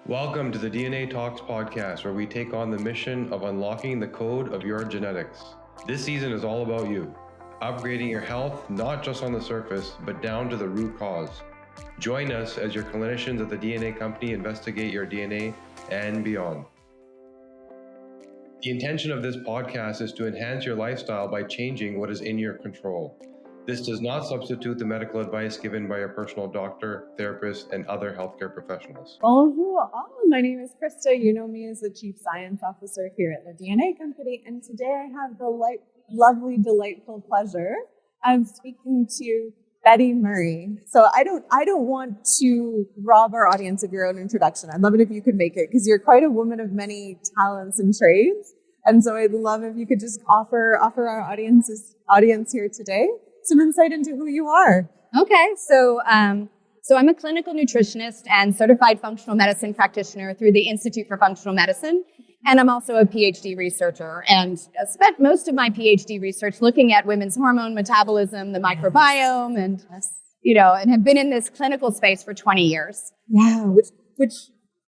Welcome to the DNA Talks podcast, where we take on the mission of unlocking the code of your genetics. This season is all about you, upgrading your health, not just on the surface, but down to the root cause. Join us as your clinicians at the DNA company investigate your DNA and beyond. The intention of this podcast is to enhance your lifestyle by changing what is in your control. This does not substitute the medical advice given by your personal doctor, therapist, and other healthcare professionals. Bonjour all. My name is Krista. You know me as the Chief Science Officer here at the DNA Company. And today I have the lovely, delightful pleasure of speaking to Betty Murray. So I don't want to rob our audience of your own introduction. I'd love it if you could make it, because you're quite a woman of many talents and trades. And so I'd love if you could just offer our audience here today some insight into who you are. Okay, so I'm a clinical nutritionist and certified functional medicine practitioner through the Institute for Functional Medicine. And I'm also a Ph.D. researcher, and spent most of my Ph.D. research looking at women's hormone metabolism, the microbiome, and have been in this clinical space for 20 years. Yeah, which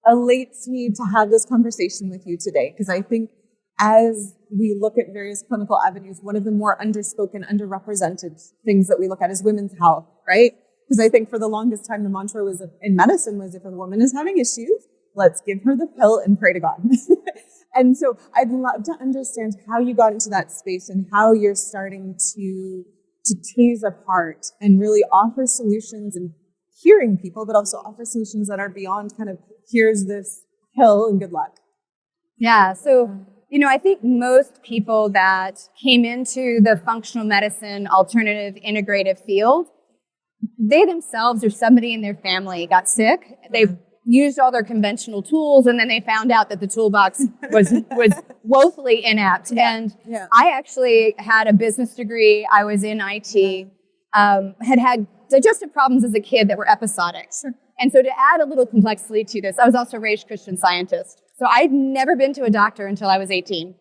elates me to have this conversation with you today, because I think as we look at various clinical avenues, one of the more underspoken, underrepresented things that we look at is women's health, right? Because I think for the longest time, the mantra in medicine was, if a woman is having issues, let's give her the pill and pray to God. And so I'd love to understand how you got into that space and how you're starting to tease apart and really offer solutions and hearing people, but also offer solutions that are beyond kind of, here's this pill and good luck. Yeah, so I think most people that came into the functional medicine, alternative, integrative field, they themselves or somebody in their family got sick. They've used all their conventional tools, and then they found out that the toolbox was woefully inept. Yeah. And I actually had a business degree. I was in IT, had digestive problems as a kid that were episodic. Sure. And so to add a little complexity to this, I was also a raised Christian Scientist. So I'd never been to a doctor until I was 18.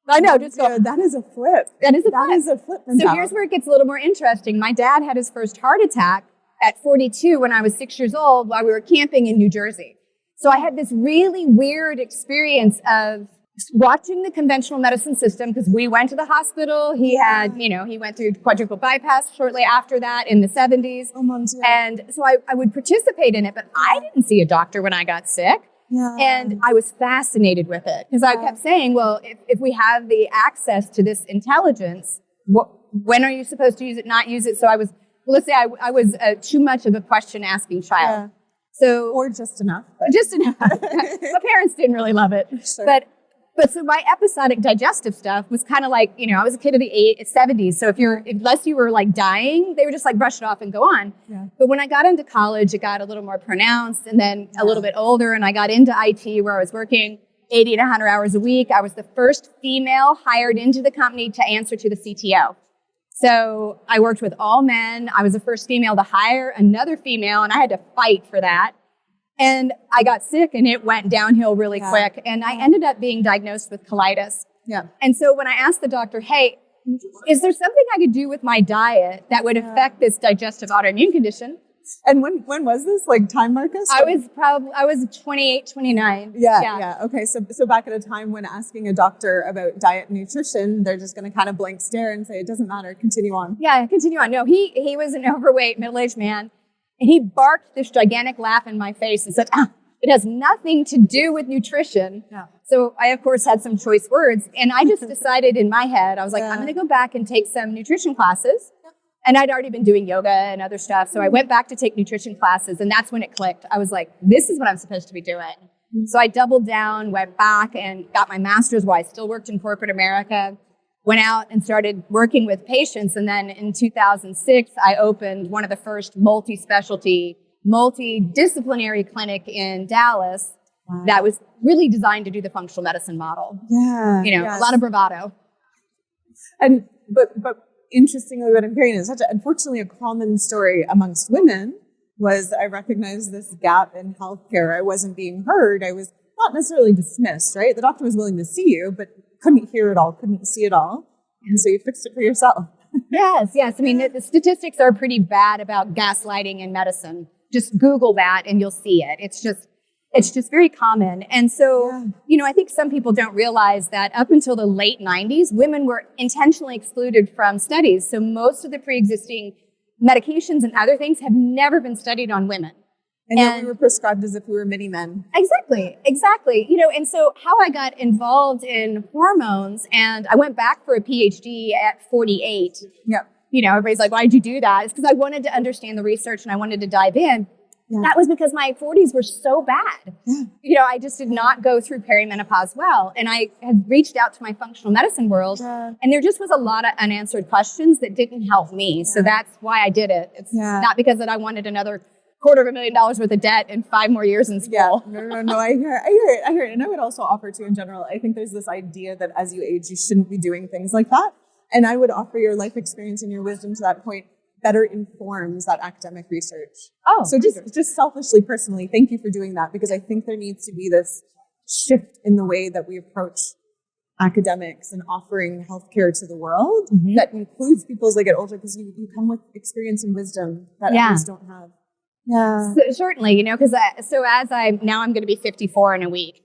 I know, that is a flip. That is a flip. So here's where it gets a little more interesting. My dad had his first heart attack at 42 when I was 6 years old while we were camping in New Jersey. So I had this really weird experience of watching the conventional medicine system, because we went to the hospital. He had, he went through quadruple bypass shortly after that in the 70s. Oh, Mom, too. And so I would participate in it, but I didn't see a doctor when I got sick. Yeah. And I was fascinated with it, because I kept saying, well, if we have the access to this intelligence, when are you supposed to use it, not use it? So I was, let's say I was too much of a question asking child. Yeah. So, or just enough. Just enough. My parents didn't really love it. Sure. But so my episodic digestive stuff was kind of like, I was a kid of the 70s. So unless you were like dying, they would just like brush it off and go on. Yeah. But when I got into college, it got a little more pronounced, and then a little bit older, and I got into IT, where I was working 80 to 100 hours a week. I was the first female hired into the company to answer to the CTO. So I worked with all men. I was the first female to hire another female, and I had to fight for that. And I got sick, and it went downhill really quick. And I ended up being diagnosed with colitis. Yeah. And so when I asked the doctor, hey, is there something I could do with my diet that would affect this digestive autoimmune condition? And when was this? Like time, Marcus? I was 28, 29. Yeah. Okay. So back at a time when asking a doctor about diet and nutrition, they're just going to kind of blank stare and say, it doesn't matter. Continue on. Yeah, continue on. No, he was an overweight, middle-aged man. And he barked this gigantic laugh in my face and said, it has nothing to do with nutrition. Yeah. So I, of course, had some choice words. And I just decided in my head, I was like, I'm going to go back and take some nutrition classes. And I'd already been doing yoga and other stuff. So I went back to take nutrition classes. And that's when it clicked. I was like, this is what I'm supposed to be doing. So I doubled down, went back, and got my master's while I still worked in corporate America. Went out and started working with patients. And then in 2006, I opened one of the first multi-specialty, multidisciplinary clinic in Dallas that was really designed to do the functional medicine model. Yeah. A lot of bravado. And, but interestingly, what I'm hearing is unfortunately a common story amongst women was I recognized this gap in healthcare. I wasn't being heard. I was not necessarily dismissed, right? The doctor was willing to see you, but couldn't hear it all, couldn't see it all. And so you fixed it for yourself. Yes. I mean, the statistics are pretty bad about gaslighting in medicine. Just Google that and you'll see it. It's just very common. And so, I think some people don't realize that up until the late 90s, women were intentionally excluded from studies. So most of the pre-existing medications and other things have never been studied on women. And yet we were prescribed as if we were mini men. Exactly. And so how I got involved in hormones, and I went back for a PhD at 48. Yeah. Everybody's like, why'd you do that? It's because I wanted to understand the research and I wanted to dive in. Yeah. That was because my 40s were so bad. Yeah. I just did not go through perimenopause well. And I had reached out to my functional medicine world, and there just was a lot of unanswered questions that didn't help me. So that's why I did it. It's not because that I wanted another $250,000 worth of debt and 5 more years in school. Yeah. No. I hear it. And I would also offer to, in general, I think there's this idea that as you age, you shouldn't be doing things like that. And I would offer your life experience and your wisdom to that point better informs that academic research. Oh, so just selfishly, personally, thank you for doing that, because I think there needs to be this shift in the way that we approach academics and offering healthcare to the world that includes people as they get older, because you come with experience and wisdom that others don't have. Yeah, so, certainly, because as I'm going to be 54 in a week.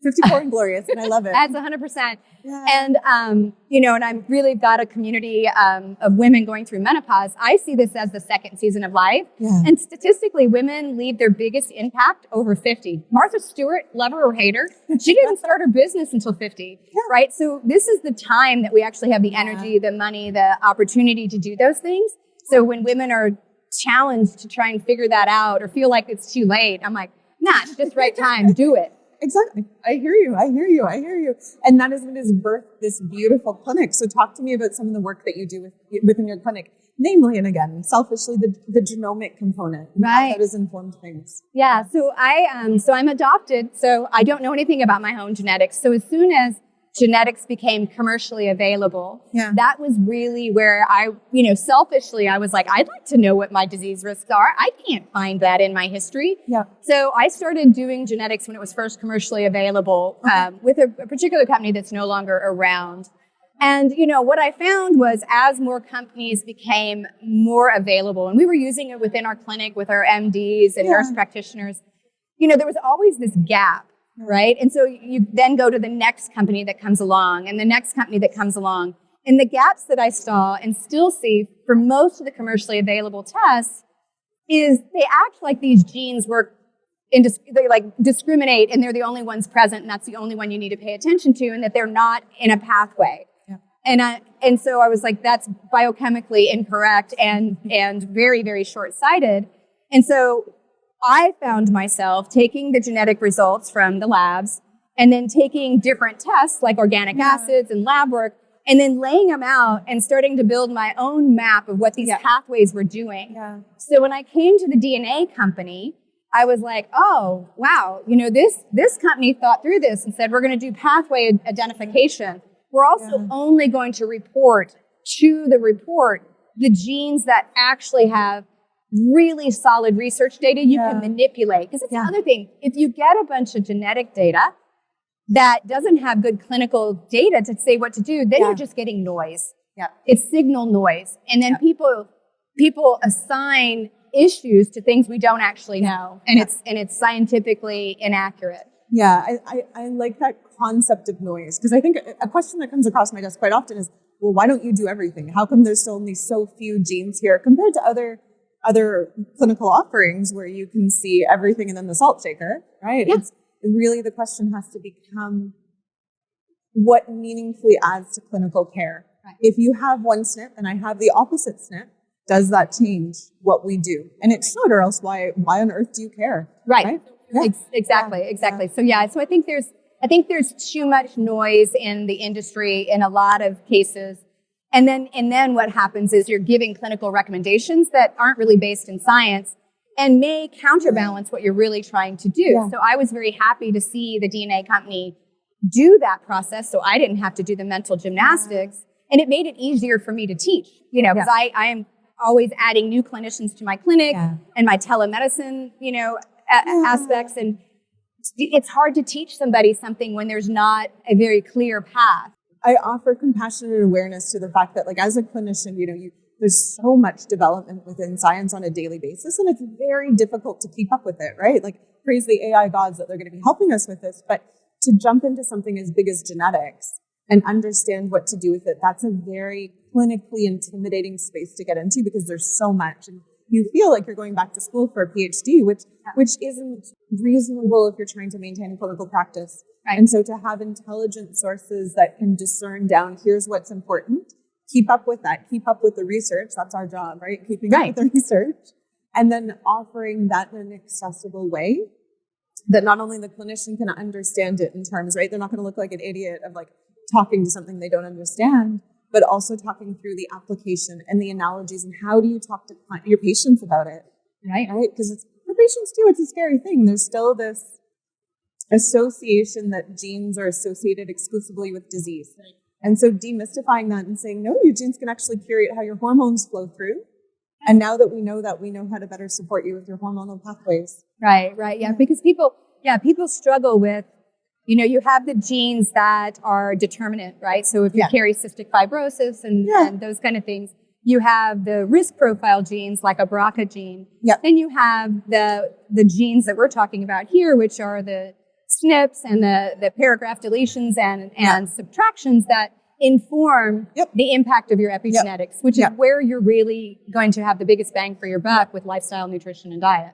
54 and glorious, and I love it. That's 100%. Yeah. And, and I've really got a community of women going through menopause. I see this as the second season of life. Yeah. And statistically, women leave their biggest impact over 50. Martha Stewart, love her or hate her, she didn't start her business until 50, right? So this is the time that we actually have the energy, the money, the opportunity to do those things. So when women are challenged to try and figure that out or feel like it's too late, I'm like, nah, it's just right time, do it. Exactly. I hear you. And that is what has birthed this beautiful clinic. So talk to me about some of the work that you do within your clinic, namely, and again, selfishly, the genomic component. Right. That has informed things. Yeah. So I'm adopted. So I don't know anything about my own genetics. So as soon as genetics became commercially available, that was really where I, selfishly, I was like, I'd like to know what my disease risks are. I can't find that in my history. Yeah. So I started doing genetics when it was first commercially available with a particular company that's no longer around. And, what I found was as more companies became more available, and we were using it within our clinic with our MDs and nurse practitioners, there was always this gap. Right. And so you then go to the next company that comes along and the next company that comes along. And the gaps that I saw and still see for most of the commercially available tests is they act like these genes work they like discriminate and they're the only ones present and that's the only one you need to pay attention to, and that they're not in a pathway. Yeah. And so I was like, that's biochemically incorrect and very, very short-sighted. And so I found myself taking the genetic results from the labs and then taking different tests like organic acids and lab work and then laying them out and starting to build my own map of what these pathways were doing. Yeah. So when I came to the DNA company, I was like, oh, wow, this company thought through this and said, we're going to do pathway identification. We're also only going to report to the report the genes that actually have really solid research data you can manipulate. Because it's the other thing. If you get a bunch of genetic data that doesn't have good clinical data to say what to do, then you're just getting noise. Yeah. It's signal noise. And then people assign issues to things we don't actually know. And it's scientifically inaccurate. Yeah, I like that concept of noise, because I think a question that comes across my desk quite often is, well, why don't you do everything? How come there's only so few genes here compared to other clinical offerings where you can see everything and then the salt shaker, right? Yeah. It's really, the question has to become what meaningfully adds to clinical care. Right. If you have one SNP and I have the opposite SNP, does that change what we do? And it should, or else why on earth do you care? Right? Yeah. Exactly. So I think there's too much noise in the industry in a lot of cases. And then what happens is you're giving clinical recommendations that aren't really based in science and may counterbalance what you're really trying to do. Yeah. So I was very happy to see the DNA company do that process so I didn't have to do the mental gymnastics. And it made it easier for me to teach, because I am always adding new clinicians to my clinic and my telemedicine, aspects. And it's hard to teach somebody something when there's not a very clear path. I offer compassionate awareness to the fact that, like, as a clinician, there's so much development within science on a daily basis, and it's very difficult to keep up with it, right? Like, praise the AI gods that they're going to be helping us with this, but to jump into something as big as genetics and understand what to do with it, that's a very clinically intimidating space to get into because there's so much. And you feel like you're going back to school for a PhD, which isn't reasonable if you're trying to maintain a clinical practice. Right. And so to have intelligent sources that can discern down, here's what's important, keep up with that, keep up with the research. That's our job, right? Keeping up with the research. And then offering that in an accessible way that not only the clinician can understand it in terms, right? They're not going to look like an idiot of like talking to something they don't understand, but also talking through the application and the analogies and how do you talk to your patients about it, right? Because for patients too, it's a scary thing. There's still this association that genes are associated exclusively with disease. Right. And so demystifying that and saying, no, your genes can actually curate how your hormones flow through. And now that we know how to better support you with your hormonal pathways. Right. Yeah. Because people struggle with, you have the genes that are determinant, right? So if you carry cystic fibrosis and those kind of things, you have the risk profile genes like a BRCA gene. Yep. Then you have the genes that we're talking about here, which are the SNPs and the paragraph deletions and subtractions that inform the impact of your epigenetics, which is where you're really going to have the biggest bang for your buck with lifestyle, nutrition, and diet.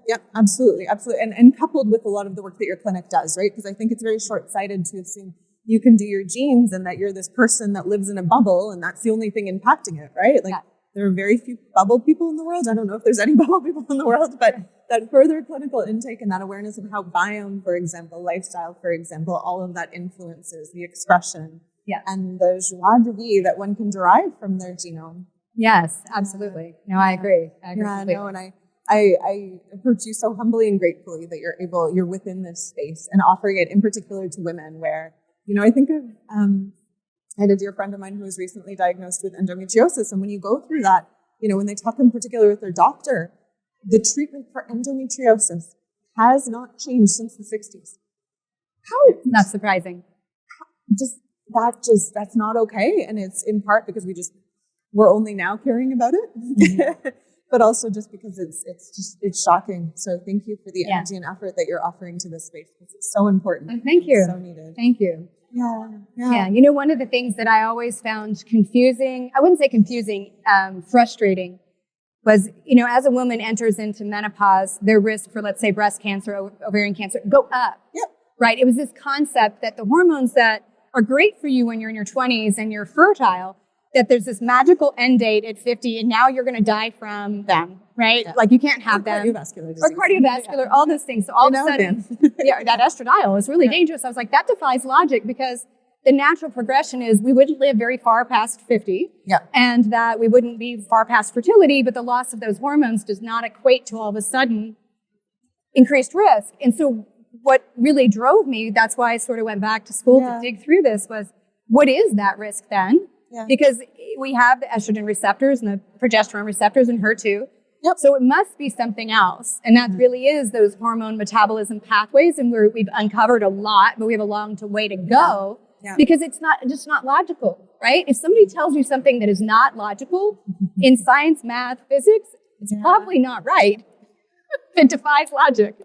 Yep, absolutely. And coupled with a lot of the work that your clinic does, right? Because I think it's very short-sighted to assume you can do your genes and that you're this person that lives in a bubble and that's the only thing impacting it, right? Like there are very few bubble people in the world. I don't know if there's any bubble people in the world, but that further clinical intake and that awareness of how biome, for example, lifestyle, for example, all of that influences the expression and the joie de vivre that one can derive from their genome. Yes, absolutely. No, I agree. And I approach you so humbly and gratefully that you're within this space and offering it in particular to women where, I think of, I had a dear friend of mine who was recently diagnosed with endometriosis. And when you go through that, when they talk in particular with their doctor, the treatment for endometriosis has not changed since the 60s. How? Not surprising. That's not okay. And it's in part because we're only now caring about it, but also just because it's shocking. So thank you for the energy and effort that you're offering to this space. It's so important. Thank you. So needed. Thank you. Yeah. One of the things that I always found confusing, I wouldn't say confusing, frustrating, was, as a woman enters into menopause, their risk for, let's say, breast cancer, ovarian cancer, go up. Yep. Right? It was this concept that the hormones that are great for you when you're in your 20s and you're fertile, that there's this magical end date at 50 and now you're going to die from them, right? Yeah. Like you can't have them. Cardiovascular disease. Or cardiovascular, all those things. So all of a sudden, that estradiol is really dangerous. I was like, that defies logic because the natural progression is we wouldn't live very far past 50 and that we wouldn't be far past fertility, but the loss of those hormones does not equate to all of a sudden increased risk. And so what really drove me, that's why I sort of went back to school to dig through this, was what is that risk then? Yeah. Because we have the estrogen receptors and the progesterone receptors in HER2. Yep. So it must be something else. And that really is those hormone metabolism pathways. And we've uncovered a lot, but we have a long way to go because it's just not logical, right? If somebody tells you something that is not logical in science, math, physics, it's probably not right. It defies logic.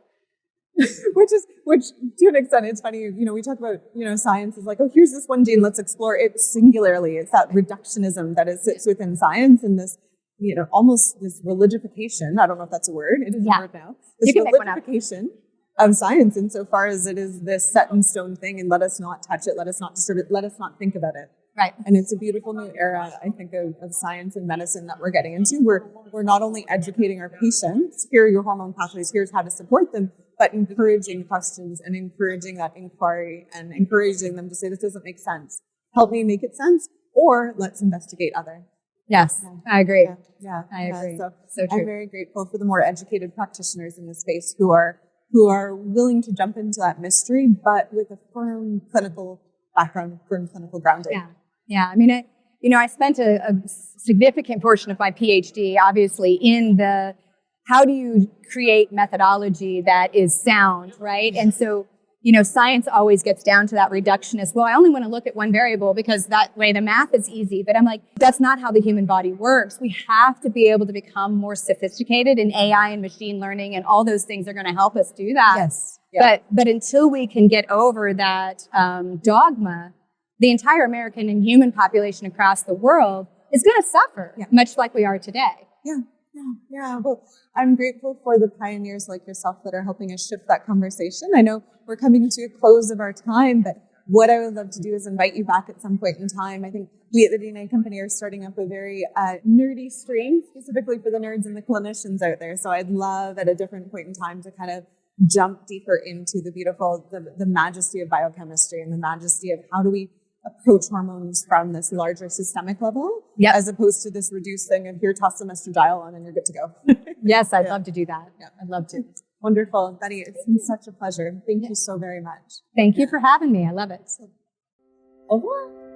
which to an extent, it's funny, we talk about, science is like, oh, here's this one gene, let's explore it singularly. It's that reductionism that sits within science and this, almost this religification. I don't know if that's a word. It is a word now. This religification of science insofar as it is this set in stone thing and let us not touch it, let us not disturb it, let us not think about it. Right. And it's a beautiful new era, I think, of science and medicine that we're getting into. We're not only educating our patients, here are your hormone pathways, here's how to support them, but encouraging questions and encouraging that inquiry and encouraging them to say, this doesn't make sense. Help me make it sense, or let's investigate other. Yes, I agree. I agree. So true. I'm very grateful for the more educated practitioners in this space who are willing to jump into that mystery, but with a firm clinical background, firm clinical grounding. Yeah. I mean, I spent a significant portion of my PhD, obviously, in how do you create methodology that is sound, right? And so, science always gets down to that reductionist. Well, I only want to look at one variable because that way the math is easy. But I'm like, that's not how the human body works. We have to be able to become more sophisticated, and AI and machine learning and all those things are going to help us do that. Yes. Yeah. But until we can get over that dogma, the entire American and human population across the world is going to suffer, much like we are today. Yeah. Well, I'm grateful for the pioneers like yourself that are helping us shift that conversation. I know we're coming to a close of our time, but what I would love to do is invite you back at some point in time. I think we at the DNA Company are starting up a very nerdy stream specifically for the nerds and the clinicians out there. So I'd love at a different point in time to kind of jump deeper into the beautiful, the majesty of biochemistry and the majesty of how do we approach hormones from this larger systemic level, as opposed to this reduced thing of here, toss some estradiol on and you're good to go. Yes, I'd love to do that. Yeah. I'd love to. Wonderful. Betty, it's been such a pleasure. Thank you so very much. Thank you for having me. I love it. Au revoir.